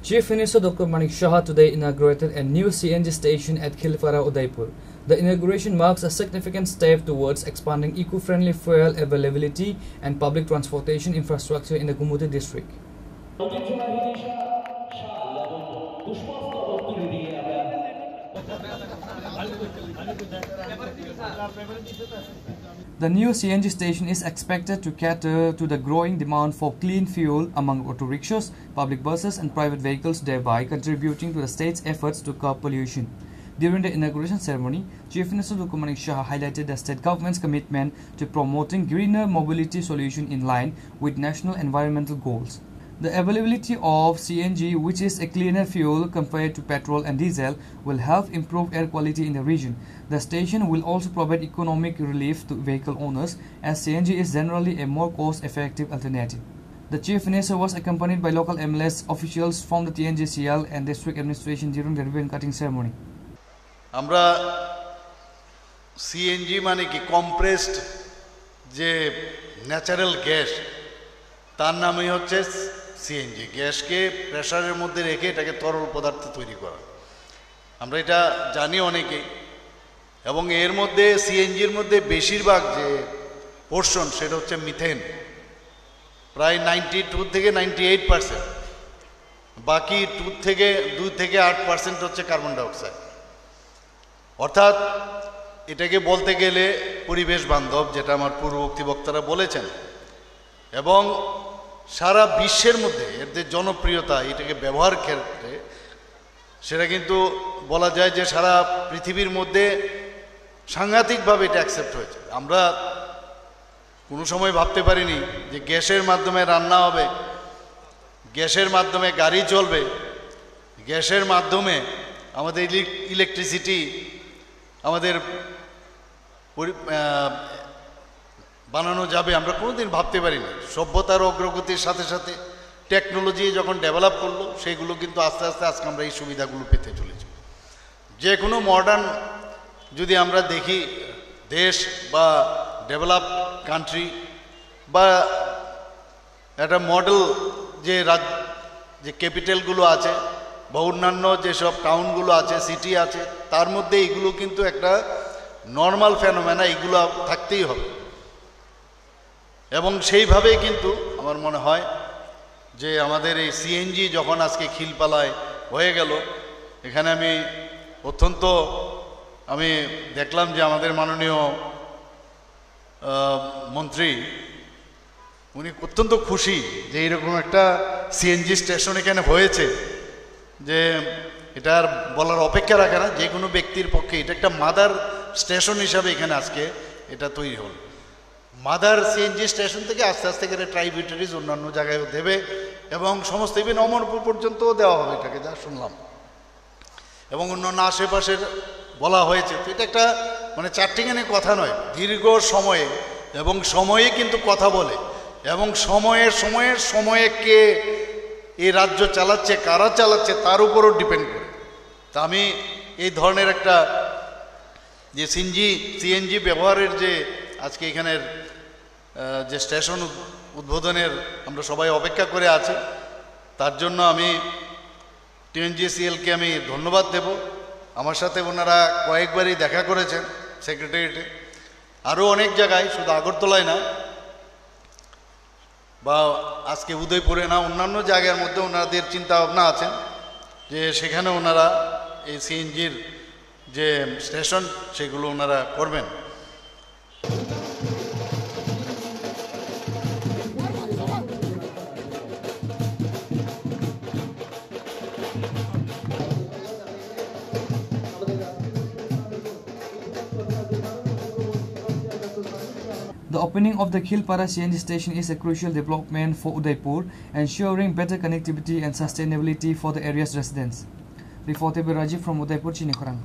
Chief Minister Dr. Manik Shah today inaugurated a new CNG station at Khilpara, Udaipur. The inauguration marks a significant step towards expanding eco-friendly fuel availability and public transportation infrastructure in the Gumudi district. The new CNG station is expected to cater to the growing demand for clean fuel among auto rickshaws, public buses and private vehicles, thereby contributing to the state's efforts to curb pollution. During the inauguration ceremony, Chief Minister Dr. Manik Shah highlighted the state government's commitment to promoting greener mobility solutions in line with national environmental goals. The availability of CNG, which is a cleaner fuel compared to petrol and diesel, will help improve air quality in the region. The station will also provide economic relief to vehicle owners, as CNG is generally a more cost-effective alternative. The Chief Minister was accompanied by local MLS officials from the TNGCL and district administration during the ribbon cutting ceremony. আমরা CNG মানে কি compressed যে natural gas, তার নামই হচ্ছে CNG. গ্যাসকে প্রেসারের মধ্যে রেখে এটাকে তরল পদার্থ তৈরি করা, আমরা এটা জানি অনেকেই। এবং এর মধ্যে সিএনজির মধ্যে বেশিরভাগ যে পোর্শন সেটা হচ্ছে মিথেন, প্রায় 92 থেকে 98%। বাকি 2 থেকে 8% হচ্ছে কার্বন ডাইঅক্সাইড। অর্থাৎ এটাকে বলতে গেলে পরিবেশ বান্ধব, যেটা আমার পূর্ববর্তী বক্তারা বলেছেন। এবং সারা বিশ্বের মধ্যে এর যে জনপ্রিয়তা, এটাকে ব্যবহার ক্ষেত্রে সেটা কিন্তু বলা যায় যে সারা পৃথিবীর মধ্যে সাংঘাতিকভাবে এটা অ্যাকসেপ্ট হয়েছে। আমরা কোনো সময় ভাবতে পারিনি যে গ্যাসের মাধ্যমে রান্না হবে, গ্যাসের মাধ্যমে গাড়ি চলবে, গ্যাসের মাধ্যমে আমাদের ইলেকট্রিসিটি আমাদের বানানো যাবে, আমরা কোনোদিন ভাবতে পারিনি। সভ্যতার অগ্রগতির সাথে সাথে টেকনোলজি যখন ডেভেলপ করলো, সেইগুলো কিন্তু আস্তে আস্তে আজকে আমরা এই সুবিধাগুলো পেতে চলেছি। যে কোনো মডার্ন যদি আমরা দেখি দেশ বা ডেভেলপ কান্ট্রি বা একটা মডেল যে ক্যাপিটালগুলো আছে বা অন্যান্য যেসব টাউনগুলো আছে, সিটি আছে, তার মধ্যে এগুলো কিন্তু একটা নর্মাল ফেনোমেনা, এগুলো থাকতেই হবে। এবং সেইভাবেই কিন্তু আমার মনে হয় যে আমাদের এই সিএনজি যখন আজকে খিলপালায় হয়ে গেল, এখানে আমি দেখলাম যে আমাদের মাননীয় মন্ত্রী উনি অত্যন্ত খুশি যে এইরকম একটা সিএনজি স্টেশন এখানে হয়েছে, যে এটা আর বলার অপেক্ষা রাখে না, যে কোনো ব্যক্তির পক্ষে এটা একটা মাদার স্টেশন হিসাবে এখানে আজকে এটা তৈরি হল। মাদার সিএনজি স্টেশন থেকে আস্তে আস্তে করে ট্রাইবিউটারিজ অন্যান্য জায়গায়ও দেবে এবং সমস্ত ইভেন অমরপুর পর্যন্তও দেওয়া হবে এটাকে, যা শুনলাম। এবং অন্যান্য আশেপাশের বলা হয়েছে। তো এটা একটা মানে চারটিখানি কথা নয়, দীর্ঘ সময়ে এবং সময়ে কিন্তু কথা বলে, এবং সময়ে কে এই রাজ্য চালাচ্ছে, কারা চালাচ্ছে তার উপরও ডিপেন্ড করে। তা আমি এই ধরনের একটা যে সিএনজি ব্যবহারের যে আজকে এখানের যে স্টেশন উদ্বোধনের আমরা সবাই অপেক্ষা করে আছি, তার জন্য আমি টিএনজিসিএলকে আমি ধন্যবাদ দেব। আমার সাথে ওনারা কয়েকবারই দেখা করেছেন সেক্রেটারিয়েটে, আরও অনেক জায়গায়, শুধু আগরতলায় না বা আজকে উদয়পুরে না, অন্যান্য জায়গার মধ্যে ওনাদের চিন্তা ভাবনা আছেন যে সেখানে ওনারা এই সিএনজির যে স্টেশন সেগুলো ওনারা করবেন। The opening of the Khilpara CNG station is a crucial development for Udaipur, ensuring better connectivity and sustainability for the area's residents. Reported by Rajiv from Udaipur, Chinikhorang.